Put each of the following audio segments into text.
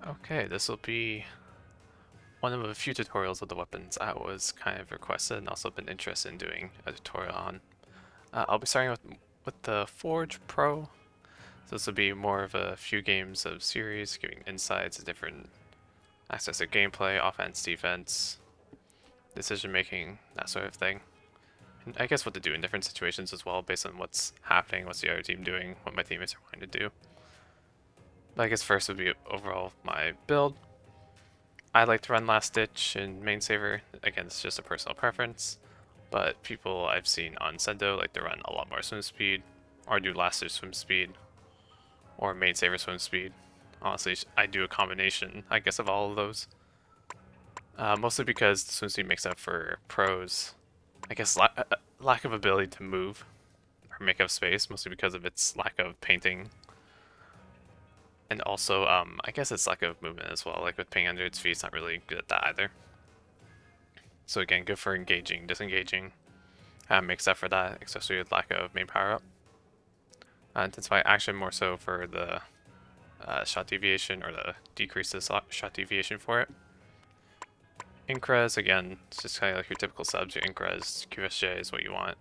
Okay, this will be one of a few tutorials of the weapons I was kind of requested and also been interested in doing a tutorial on. I'll be starting with the Forge Pro. So this will be more of a few games of series, giving insights, different access to gameplay, offense, defense, decision making, that sort of thing. And I guess what to do in different situations as well, based on what's happening, what's the other team doing, what my teammates are wanting to do. But I guess first would be overall my build. I like to run Last Ditch in Main Saver. Again, it's just a personal preference, but people I've seen on Sendo like to run a lot more swim speed, or do Last Ditch swim speed, or Main Saver swim speed. Honestly, I do a combination, I guess, of all of those. Mostly because the swim speed makes up for pros, I guess, lack of ability to move or make up space, mostly because of its lack of painting. And also, I guess it's lack of movement as well. Like with ping under its feet, it's not really good at that either. So again, good for engaging, disengaging. Makes up for that, especially with lack of main power up. Intensify action more so for the shot deviation, or the decrease the shot deviation for it. Incres, again, it's just kind of like your typical subs. Your Incres, QSJ is what you want.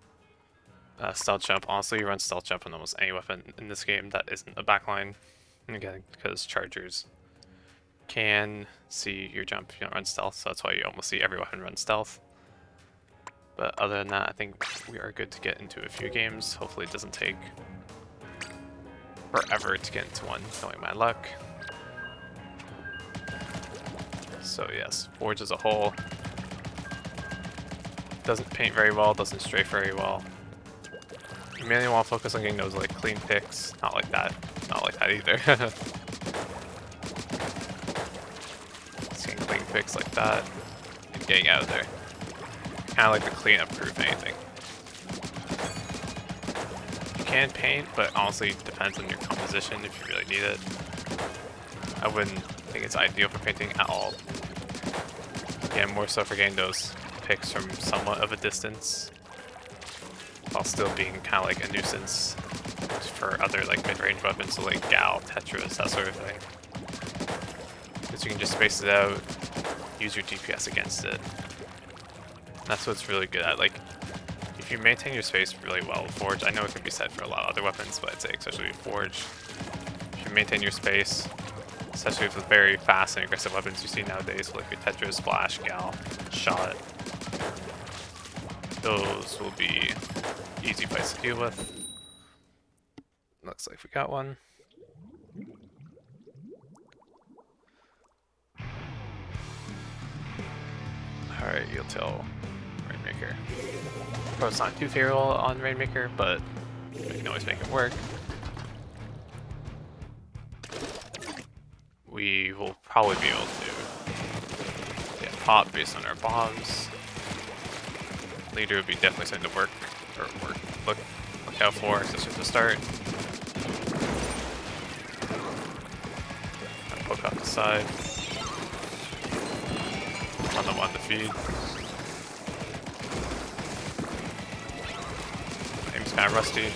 Stealth jump, honestly, you run stealth jump on almost any weapon in this game that isn't a backline. Again, because chargers can see your jump if you don't run stealth, so that's why you almost see every weapon run stealth. But other than that, I think we are good to get into a few games. Hopefully it doesn't take forever to get into one, knowing my luck. So yes, Forge as a whole doesn't paint very well, doesn't strafe very well. You mainly want to focus on getting those like clean picks, not like that either. Just getting clean picks like that and getting out of there. Kind of like the cleanup proof anything. You can paint, but honestly it depends on your composition if you really need it. I wouldn't think it's ideal for painting at all. Again, more so for getting those picks from somewhat of a distance, while still being kind of like a nuisance for other like mid-range weapons, so like Gal, Tetris, that sort of thing. Because you can just space it out, use your DPS against it. That's what's really good at. Like, if you maintain your space really well with Forge, I know it can be said for a lot of other weapons, but I'd say especially with Forge, if you maintain your space, especially with the very fast and aggressive weapons you see nowadays, like your Tetris, Splash, Gal, Shot, those will be easy fights to deal with. Looks like we got one. Alright, you'll tell Rainmaker. Pro's not too favorable on Rainmaker, but we can always make it work. We will probably be able to get pop based on our bombs. Leader would be definitely something to look out for, especially at the start. Poke off the side. On the one to feed. Aim's kind of rusty.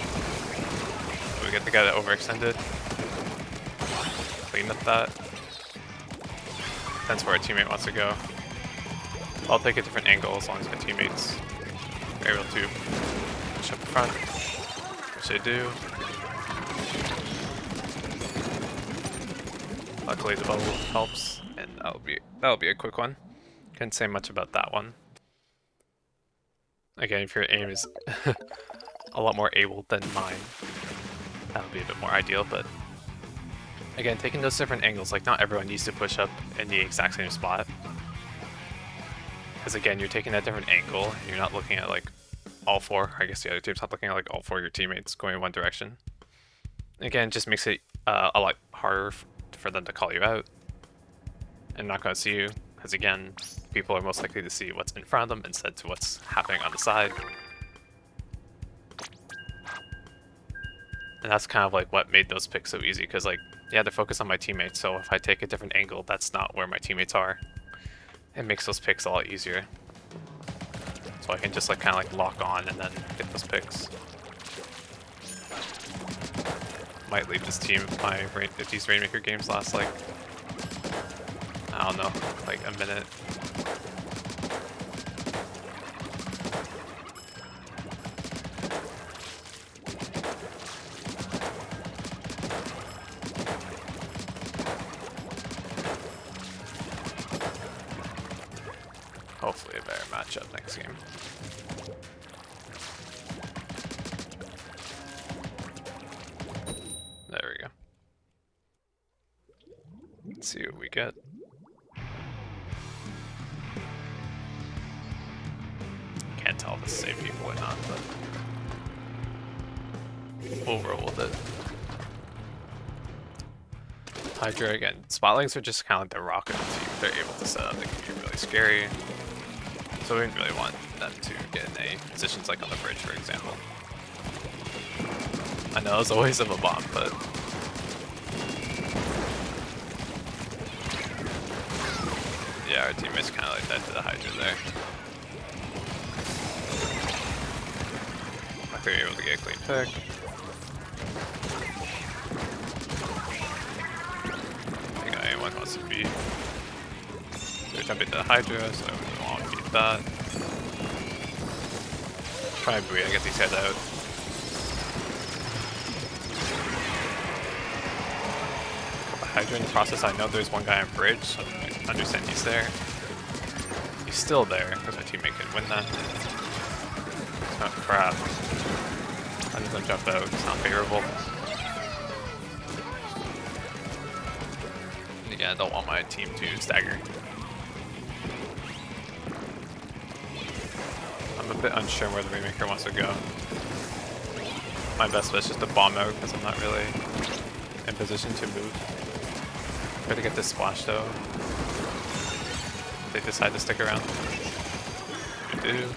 We get the guy that overextended. Clean up that. That's where our teammate wants to go. I'll take a different angle as long as my teammates are able to push up the front, which they do. Luckily the bubble helps, and that'll be a quick one. Can't say much about that one. Again, if your aim is a lot more able than mine, that'll be a bit more ideal, but again, taking those different angles, like not everyone needs to push up in the exact same spot. Because again, you're taking that different angle, you're not looking at like all four, I guess the other team's not looking at like all four of your teammates going in one direction. Again, it just makes it a lot harder for them to call you out and not going to see you, because again, people are most likely to see what's in front of them instead to what's happening on the side. And that's kind of like what made those picks so easy, because like, yeah, they're focused on my teammates, so if I take a different angle, that's not where my teammates are. It makes those picks a lot easier. So I can just like kind of like lock on and then get those picks. Might lead this team if these Rainmaker games last like don't know, like a minute. Hopefully a better matchup next game. There we go. Let's see what we get. Can't tell if it's the same people or not, but we'll roll with it. Hydra again. Spotlights are just kind of like the rock of the team. They're able to set up. They can be really scary. So we didn't really want them to get in any positions like on the bridge, for example. I know it's a waste of a bomb, but yeah, our teammates kind of like that to the Hydra there. I think we were able to get a clean pick. I think anyone wants to beat. So we jump into the Hydra, so we want to beat that. Try and buoy to get these guys out. Hydra in the process. I know there's one guy on bridge, so I understand he's there. He's still there, because my teammate can win that. Oh crap. I just don't jump out, it's not favorable. And again, I don't want my team to stagger. I'm a bit unsure where the Rainmaker wants to go. My best bet is just to bomb out, because I'm not really in position to move. Try to get this splash though. They decide to stick around. We do.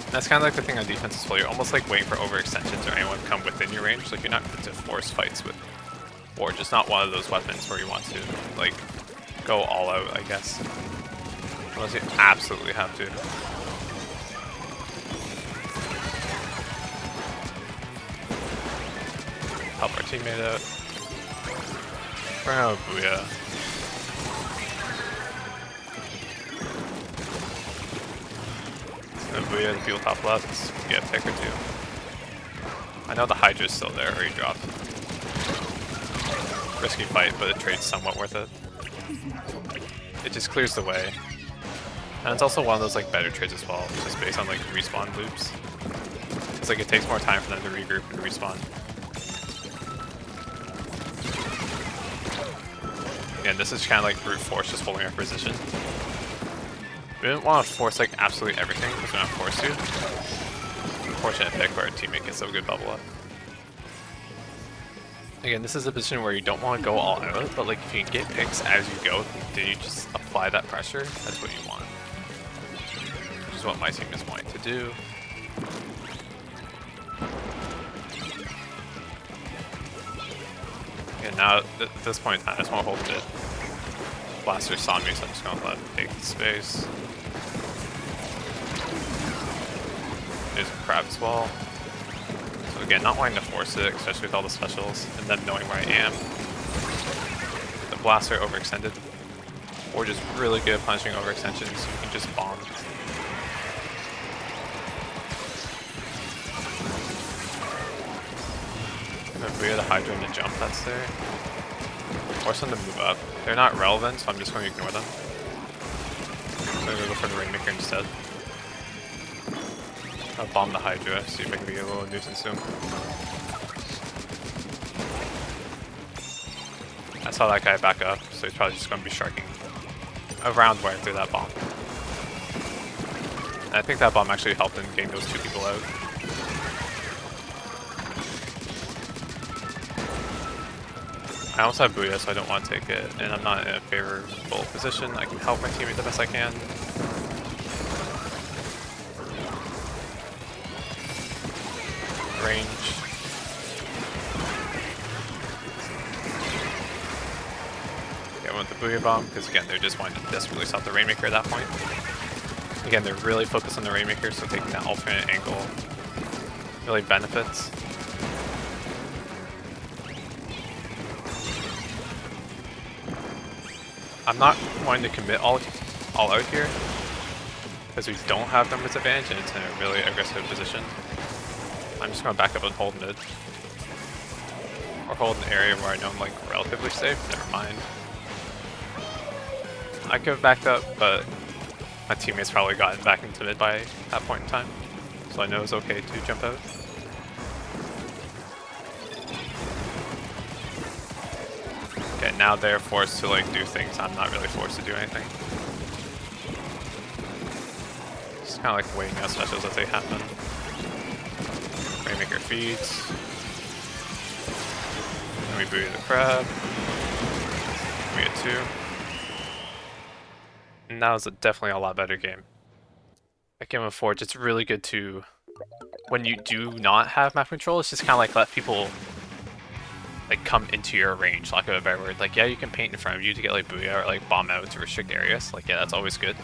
And that's kind of like the thing on defense as well. You're almost like waiting for overextensions or anyone to come within your range. Like you're not going to force fights with Forge. It's not one of those weapons where you want to like go all out, I guess. Unless you absolutely have to. Help our teammate out. Oh, booyah. And booyah, the people top left, get a pick or two. I know the Hydra's still there, or he dropped. Risky fight, but the trade's somewhat worth it. It just clears the way. And it's also one of those like better trades as well, just based on like respawn loops. It's like it takes more time for them to regroup and respawn. Again, this is kind of like brute force, just holding our position. We didn't want to force like absolutely everything, because we're not forced to. Fortunate pick where our teammate gets so good bubble up. Again, this is a position where you don't want to go all out, but like if you can get picks as you go, then you just apply that pressure, that's what you want. Which is what my team is wanting to do. And now, at this point in time, I just want to hold it. Blaster saw me, so I'm just going to let him take the space. There's a crab as well. So again, not wanting to force it, especially with all the specials, and them knowing where I am. The blaster overextended. Or just really good at punishing overextensions, so you can just bomb. We have the Hydra and the jump that's there. Force them to move up. They're not relevant, so I'm just going to ignore them. I'm going to go for the Rainmaker instead. I'll bomb the Hydra, see if I can be a little nuisance to him. I saw that guy back up, so he's probably just going to be sharking around where I threw that bomb. And I think that bomb actually helped in getting those two people out. I also have Booyah, so I don't want to take it, and I'm not in a favorable position. I can help my teammate the best I can. Range. Yeah, I want the Booyah bomb, because again, they're just wanting to desperately stop the Rainmaker at that point. Again, they're really focused on the Rainmaker, so taking that alternate angle really benefits. I'm not wanting to commit all out here because we don't have numbers advantage and it's in a really aggressive position. I'm just gonna back up and hold mid. Or hold an area where I know I'm like relatively safe. Never mind. I could have backed up, but my teammates probably gotten back into mid by that point in time. So I know it's okay to jump out. Okay, now they're forced to like do things. I'm not really forced to do anything. Just kind of like waiting out specials as they happen. Rainmaker feeds. And we booty the crab. We get 2. And that was definitely a lot better game. At Game of Forge, it's really good to, when you do not have map control, it's just kind of like let people like come into your range, lack of a better word. Like, yeah, you can paint in front of you to get like booyah or like bomb out to restrict areas. Like, yeah, that's always good.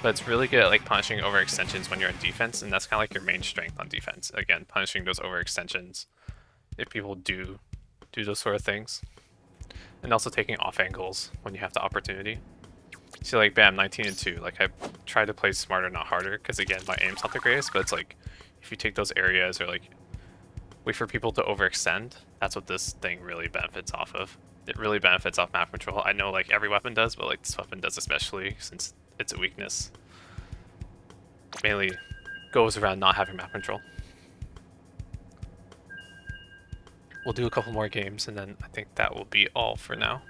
But it's really good at like punishing overextensions when you're in defense, and that's kind of like your main strength on defense. Again, punishing those overextensions if people do those sort of things. And also taking off angles when you have the opportunity. See, like, bam, 19 and 2. Like, I try to play smarter, not harder, because again, my aim's not the greatest, but it's like, if you take those areas or like, wait for people to overextend, that's what this thing really benefits off of. It really benefits off map control. I know like every weapon does, but like this weapon does especially since it's a weakness. Mainly goes around not having map control. We'll do a couple more games and then I think that will be all for now.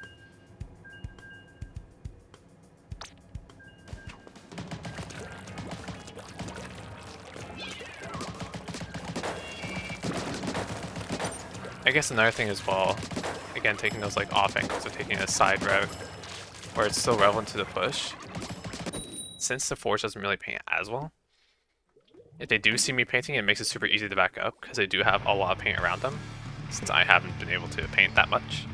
I guess another thing as well, again, taking those like off angles or taking a side route where it's still relevant to the push. Since the Forge doesn't really paint as well, if they do see me painting, it makes it super easy to back up because they do have a lot of paint around them, since I haven't been able to paint that much.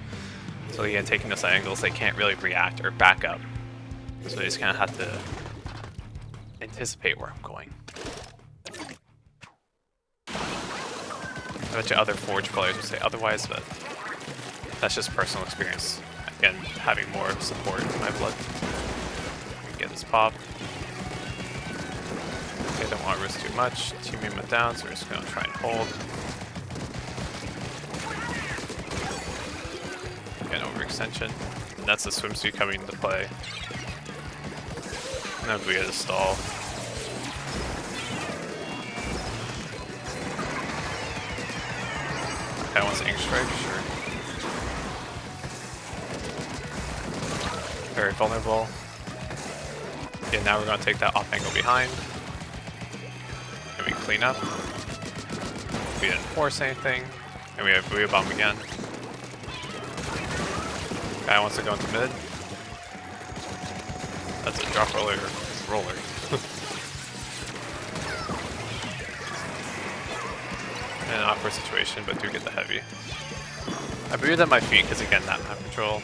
So again, taking those angles, they can't really react or back up. So they just kind of have to anticipate where I'm going. I bet you other Forge players would say otherwise, but that's just personal experience. Again, having more support in my blood. We can get this pop. Okay, don't want to risk too much. Teammate went down, so we're just going to try and hold. Again, overextension. And that's the swimsuit coming into play. Now we get a stall. Okay, wants ink strike, sure. Very vulnerable. Okay, now we're gonna take that off angle behind. And we clean up. We didn't force anything. And we have booyah bomb again. Guy wants to go into mid. That's a drop roller. An awkward situation, but do get the heavy. I booted at my feet because again, that map control.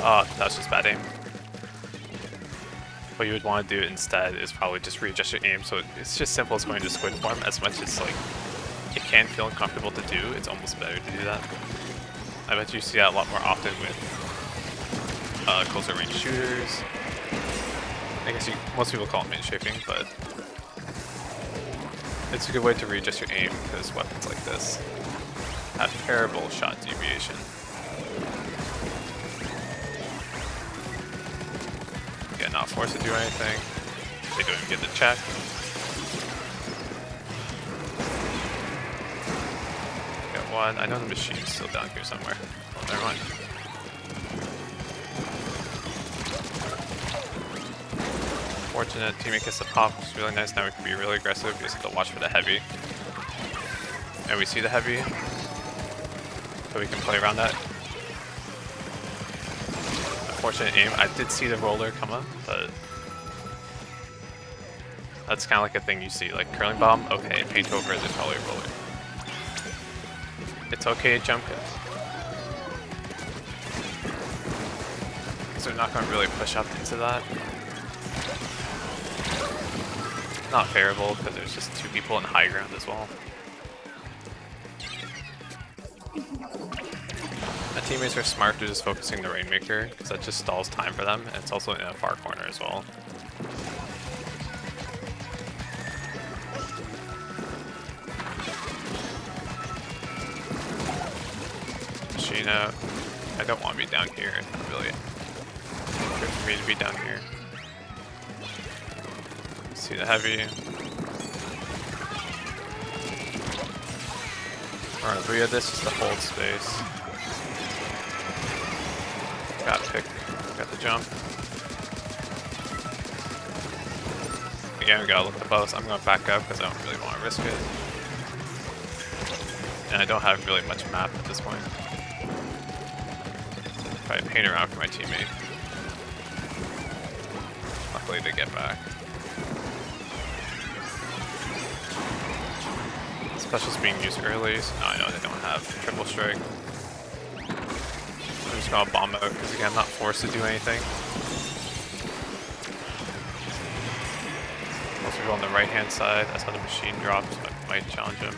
Oh, that's just bad aim. What you would want to do instead is probably just readjust your aim, so it's just simple as going to squid form. As much as like it can feel uncomfortable to do, it's almost better to do that. I bet you see that a lot more often with closer range shooters. I guess most people call it min shaping, but it's a good way to readjust your aim because weapons like this have terrible shot deviation. Again, not forced to do anything. They don't even get the check. Got one. I know the machine's still down here somewhere. Oh, never mind. Fortunate, teammate gets the pop, which is really nice. Now we can be really aggressive. We just have to watch for the heavy. And we see the heavy, so we can play around that. Unfortunate aim. I did see the roller come up, but that's kind of like a thing you see. Like curling bomb, okay, paint over, there's probably a roller. It's okay to jump it. So we're not going to really push up into that. Not favorable because there's just 2 people in high ground as well. My teammates are smart to just focusing the Rainmaker, because that just stalls time for them, and it's also in a far corner as well. Machine out. I don't want to be down here, really. Good for me to be down here. See the heavy. Alright, we have this just to hold space. Got pick, got the jump. Again, we gotta look at the bows. I'm gonna back up because I don't really want to risk it. And I don't have really much map at this point. Try to paint around for my teammate. Luckily they get back. Special's being used early, so now I know they don't have triple strike. I'm just gonna bomb out because again I'm not forced to do anything. Also go on the right hand side, that's how the machine drops, so I might challenge him.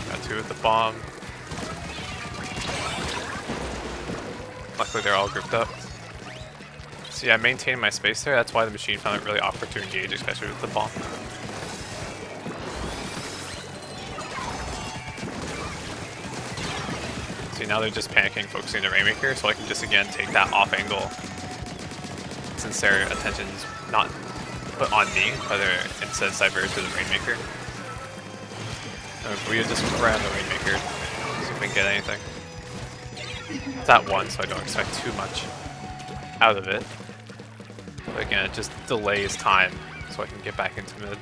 Got two with the bomb. Luckily they're all grouped up. So yeah, I maintained my space there, that's why the machine found it really awkward to engage, especially with the bomb. See, now they're just panicking, focusing the Rainmaker, so I can just again take that off angle since their attention's not put on me, but they're instead diverted to the Rainmaker. We just grab the Rainmaker, see if we can get anything. It's at 1, so I don't expect too much out of it. But again, it just delays time so I can get back into mid.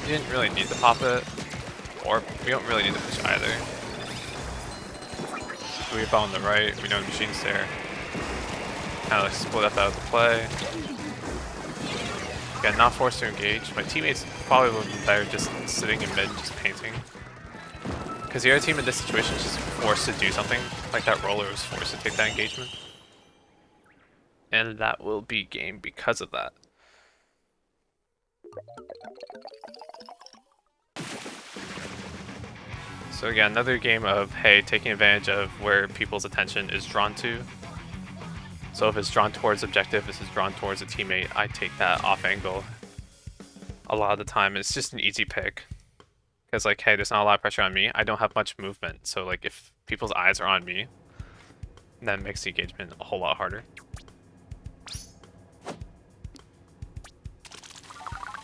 You didn't really need to pop it, or we don't really need to push either. We have on the right, we know the machine's there. Kind of like split up out of the play. Again, not forced to engage. My teammates probably would have been better just sitting in mid, just painting. Because the other team in this situation is just forced to do something, like that roller was forced to take that engagement. And that will be game because of that. So again, another game of, hey, taking advantage of where people's attention is drawn to. So if it's drawn towards objective, if it's drawn towards a teammate, I take that off angle. A lot of the time, it's just an easy pick. Because like, hey, there's not a lot of pressure on me. I don't have much movement. So like, if people's eyes are on me, that makes the engagement a whole lot harder.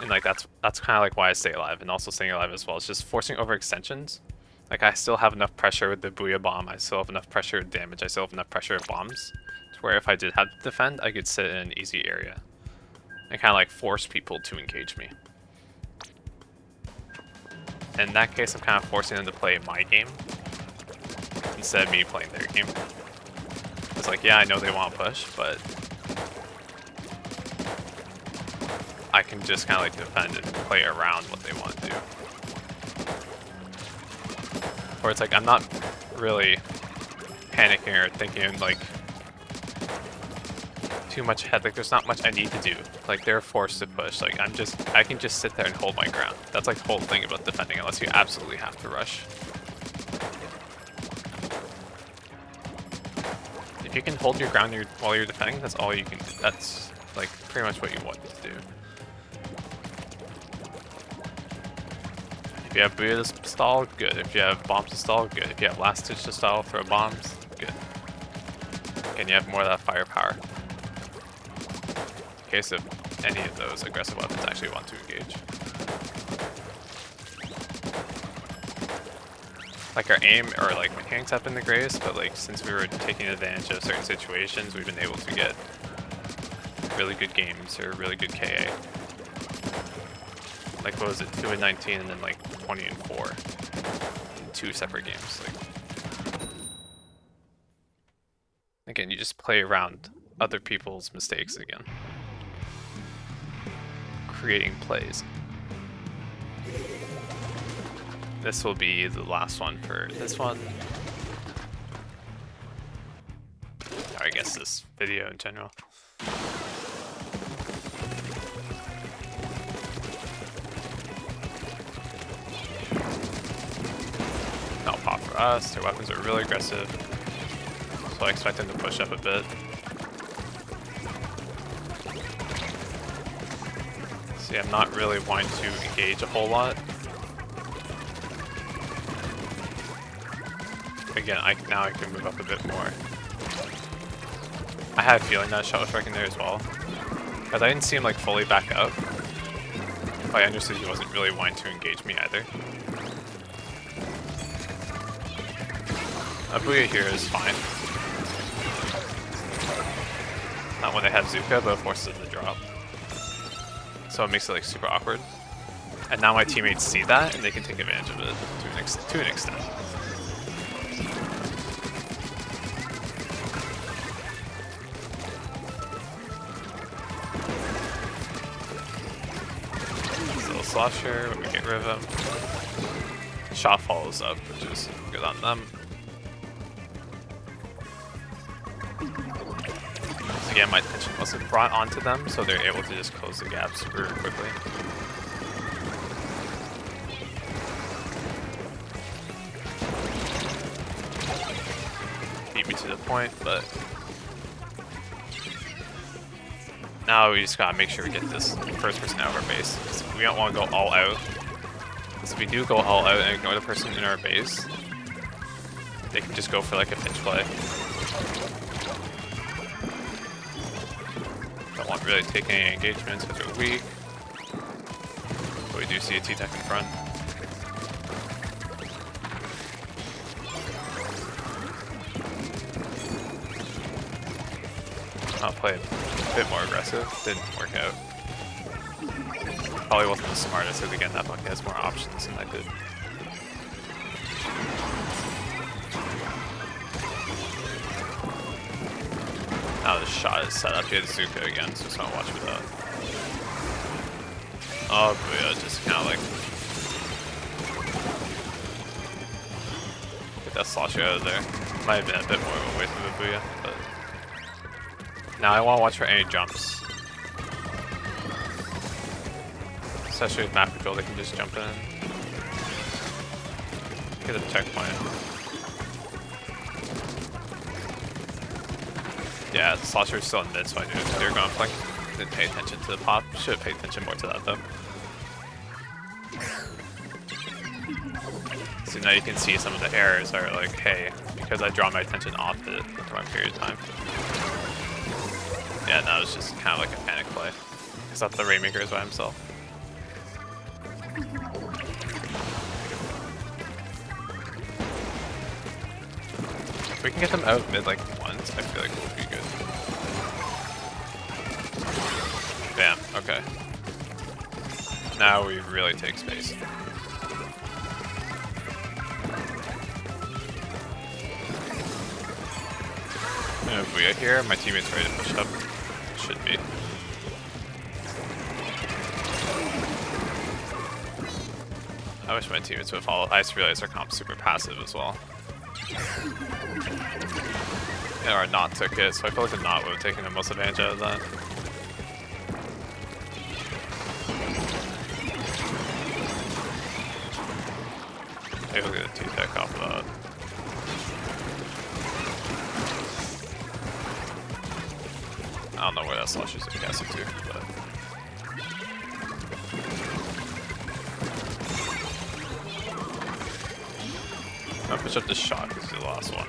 And like, that's kind of like why I stay alive, and also staying alive as well. It's just forcing overextensions. Like, I still have enough pressure with the Booyah Bomb. I still have enough pressure with damage. I still have enough pressure with bombs. To where if I did have to defend, I could sit in an easy area. And kind of like force people to engage me. In that case, I'm kind of forcing them to play my game instead of me playing their game. It's like, yeah, I know they want to push, but I can just kind of like defend and play around what they want to do. Or it's like, I'm not really panicking or thinking like too much ahead. Like, there's not much I need to do. Like, they're forced to push. Like, I can just sit there and hold my ground. That's like the whole thing about defending, unless you absolutely have to rush. If you can hold your ground while you're defending, that's all you can do. That's like pretty much what you want to do. If you have Booyah to stall, good. If you have bombs to stall, good. If you have last ditch to stall, throw bombs, good. And you have more of that firepower. In case of any of those aggressive weapons actually want to engage. Like, our aim or like mechanics have been the greatest, but like since we were taking advantage of certain situations, we've been able to get really good games or really good KA. Like, what was it, 2 and 19 and then like 20 and 4 in 2 separate games. Like, again, you just play around other people's mistakes again. Creating plays. This will be the last one for this one. Or I guess this video in general. For us, their weapons are really aggressive, so I expect them to push up a bit. See, I'm not really wanting to engage a whole lot. Again, now I can move up a bit more. I had a feeling that shot was striking there as well, but I didn't see him like fully back up. But I understood he wasn't really wanting to engage me either. Abuya here is fine. Not when they have Zuka, but it forces them to drop. So it makes it like super awkward. And now my teammates see that and they can take advantage of it to an extent. Slosher, but we get rid of him. Shot follows up, which is good on them. So again, my attention wasn't brought onto them, so they're able to just close the gap super quickly. Beat me to the point, but now we just gotta make sure we get this first person out of our base. We don't want to go all out. Because if we do go all out and ignore the person in our base, they can just go for like a pinch play. Don't want to really take any engagements because they're weak. But we do see a T-Tech in front. I'll play a bit more aggressive. Didn't work out. Probably wasn't the smartest, because again, that bucket has more options than I did. Now the shot is set up. He has Zuka again, so just gonna watch for that. Oh, Booyah, just kind of like get that Slosher out of there. Might have been a bit more of a waste of a Booyah, but now I want to watch for any jumps. Especially with map control, they can just jump in. Get a checkpoint. Yeah, the Slosher is still in mid, so I knew they were going to flank. Didn't pay attention to the pop. Should have paid attention more to that though. So now you can see some of the errors are like, hey, because I draw my attention off it for my period of time. Yeah, now it's just kind of like a panic play. Because I thought the Rainmaker is by himself. If we can get them out of mid like once, I feel like it would be good. Bam, okay. Now we really take space. And if we get here, my teammate's ready to push up. Should be. I wish my teammates would follow. I just realized our comp's super passive as well. And our Knot took it, so I feel like the Knot would have taken the most advantage out of that. Maybe we'll get a T-Tech off of that. I don't know where that Slosher's casting to, but... I'll push up this shot because it's the last one.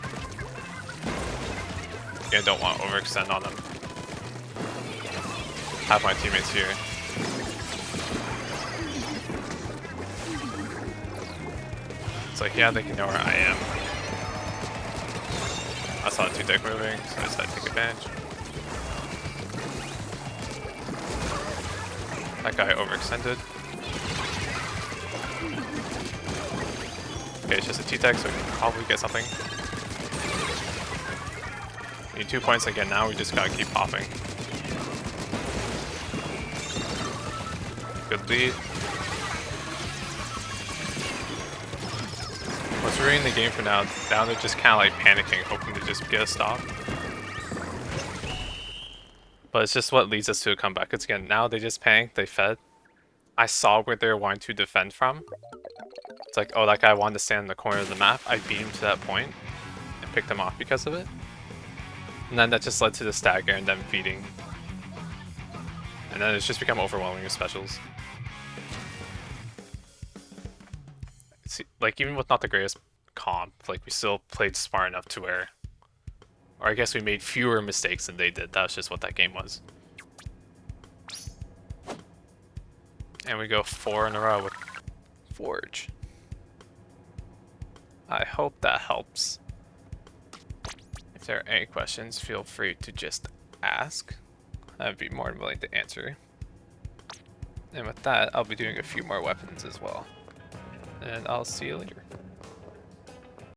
Again, don't want to overextend on them. Have my teammates here. It's like, yeah, they can know where I am. I saw a T-Tech moving, so I decided to take advantage. That guy overextended. Okay, it's just a T-Tech, so we can probably get something. Need 2 points again now, we just gotta keep popping. Good lead. What's ruining the game for now? Now they're just kinda like panicking, hoping to just get a stop. But it's just what leads us to a comeback. It's again, now they just panicked, they fed. I saw where they were wanting to defend from. It's like, oh, that guy wanted to stand in the corner of the map. I beat him to that point and picked him off because of it. And then that just led to the stagger and them feeding. And then it's just become overwhelming with specials. See, like, even with not the greatest comp, like, we still played smart enough to where... Or I guess we made fewer mistakes than they did. That's just what that game was. And we go 4 in a row with Forge. I hope that helps. If there are any questions, feel free to just ask. I'd be more than willing to answer. And with that, I'll be doing a few more weapons as well. And I'll see you later.